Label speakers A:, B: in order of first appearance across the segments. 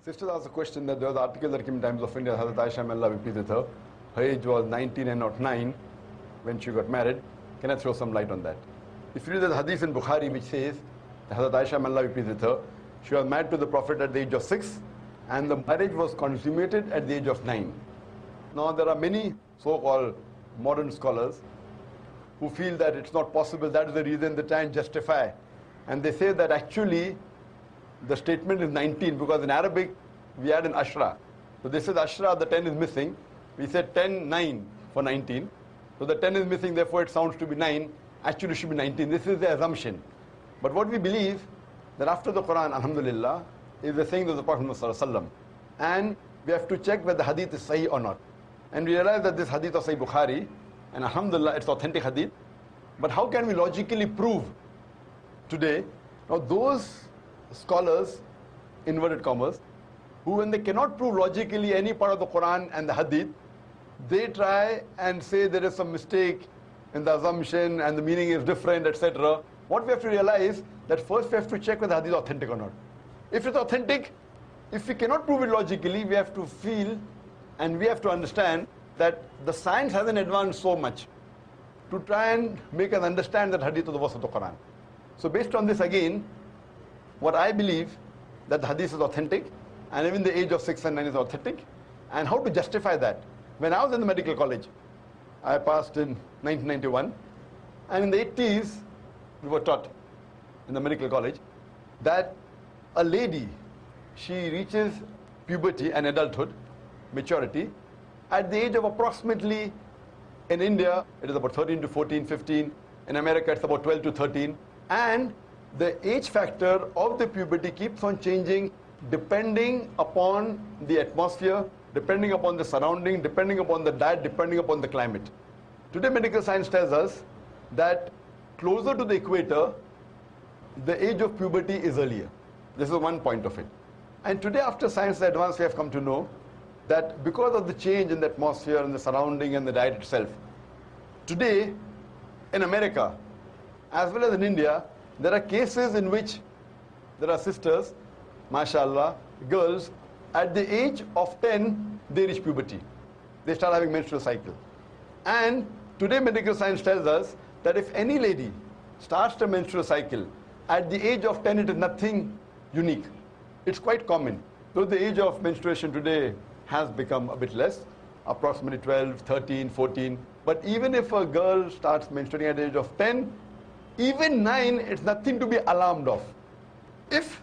A: Sisters asked a question that there was an article that came in Times of India, Hazrat Aisha, may Allah be pleased with her. Her age was 19 and not 9 when she got married. Can I throw some light on that? If you read the hadith in Bukhari which says that Hazrat Aisha, may Allah be pleased with her, she was married to the Prophet at the age of 6 and the marriage was consummated at the age of 9. Now there are many so-called modern scholars who feel that it's not possible, that is the reason they try and justify. And they say that actually the statement is 19 because in Arabic we add an ashra. So this is ashra, the 10 is missing. We said 10, 9 for 19. So the 10 is missing, therefore it sounds to be 9. Actually it should be 19. This is the assumption. But what we believe, that after the Quran, alhamdulillah, is the saying of the Prophet ﷺ. And we have to check whether the hadith is sahih or not. And we realize that this hadith of Sahih Bukhari, and alhamdulillah, it's authentic hadith. But how can we logically prove today? Now those scholars, inverted commas, who when they cannot prove logically any part of the Quran and the hadith, they try and say there is some mistake in the assumption and the meaning is different, etc. What we have to realize that first we have to check whether the hadith is authentic or not. If it's authentic, if we cannot prove it logically, we have to feel and we have to understand that the science hasn't advanced so much to try and make us understand that hadith of the verse of the Quran. So based on this again, what I believe that the hadith is authentic and even the age of 6 and 9 is authentic. And how to justify that? When I was in the medical college, I passed in 1991, and in the 80s we were taught in the medical college that a lady, she reaches puberty and adulthood, maturity, at the age of approximately, in India it is about 13 to 14, 15, in America it's about 12 to 13, and the age factor of the puberty keeps on changing depending upon the atmosphere, depending upon the surrounding, depending upon the diet, depending upon the climate. Today medical science tells us that closer to the equator, the age of puberty is earlier. This is one point of it. And today after science advance, we have come to know that because of the change in the atmosphere and the surrounding and the diet itself, today in America, as well as in India, there are cases in which there are sisters, mashallah, girls, at the age of 10, they reach puberty. They start having menstrual cycle. And today medical science tells us that if any lady starts the menstrual cycle, at the age of 10, it is nothing unique. It's quite common. Though the age of menstruation today has become a bit less, approximately 12, 13, 14. But even if a girl starts menstruating at the age of 10, even 9, it's nothing to be alarmed of. If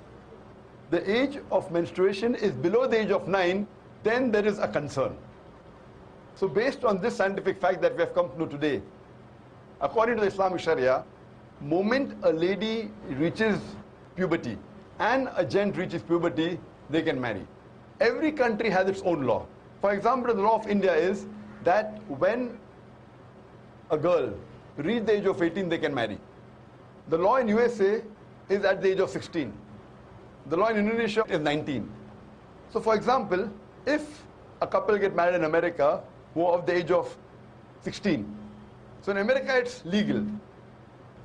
A: the age of menstruation is below the age of 9, then there is a concern. So based on this scientific fact that we have come to know today, according to the Islamic Sharia, moment a lady reaches puberty and a gent reaches puberty, they can marry. Every country has its own law. For example, the law of India is that when a girl reaches the age of 18, they can marry. The law in USA is at the age of 16. The law in Indonesia is 19. So for example, if a couple get married in America who are of the age of 16, so in America it's legal,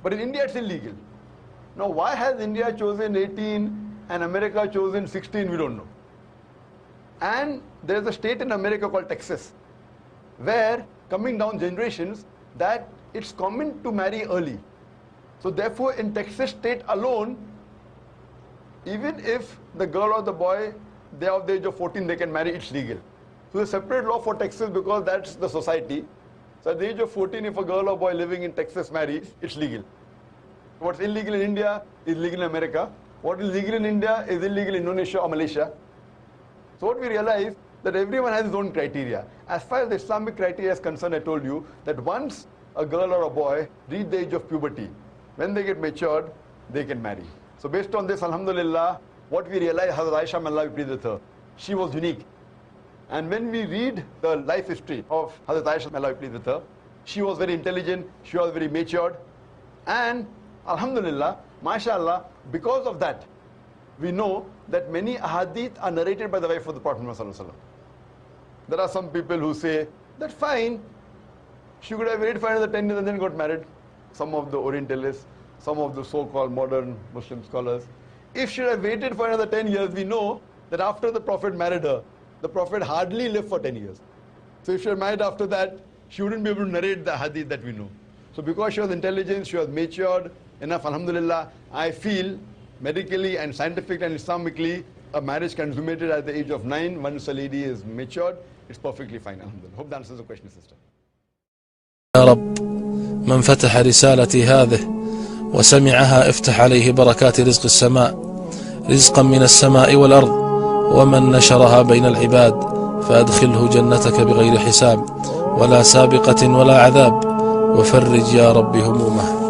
A: but in India it's illegal. Now why has India chosen 18 and America chosen 16, we don't know. And there is a state in America called Texas, where coming down generations that it's common to marry early. So therefore in Texas state alone, even if the girl or the boy, they are of the age of 14, they can marry, it's legal. So there's a separate law for Texas because that's the society. So at the age of 14, if a girl or boy living in Texas marries, it's legal. What's illegal in India is legal in America. What is legal in India is illegal in Indonesia or Malaysia. So what we realize that everyone has his own criteria. As far as the Islamic criteria is concerned, I told you that once a girl or a boy reach the age of puberty, when they get matured, they can marry. So based on this, alhamdulillah, what we realize, Hazrat Aisha, may Allah be pleased with her, she was unique. And when we read the life history of Hazrat Aisha, may Allah be pleased with her, she was very intelligent, she was very matured, and alhamdulillah, mashallah, because of that, we know that many ahadith are narrated by the wife of the Prophet ﷺ. There are some people who say, that's fine, she could have waited for another 10 years and then got married. Some of the Orientalists, some of the so-called modern Muslim scholars. If she had waited for another 10 years, we know that after the Prophet married her, the Prophet hardly lived for 10 years. So if she was married after that, she wouldn't be able to narrate the hadith that we know. So because she was intelligent, she was matured enough, alhamdulillah, I feel medically and scientifically and Islamically, a marriage consummated at the age of 9, once a lady is matured, it's perfectly fine, alhamdulillah. Hope that answers the question, sister.
B: يا رب من فتح رسالتي هذه وسمعها افتح عليه بركات رزق السماء، رزقا من السماء والأرض، ومن نشرها بين العباد فأدخله جنتك بغير حساب ولا سابقة ولا عذاب، وفرج يا رب همومه.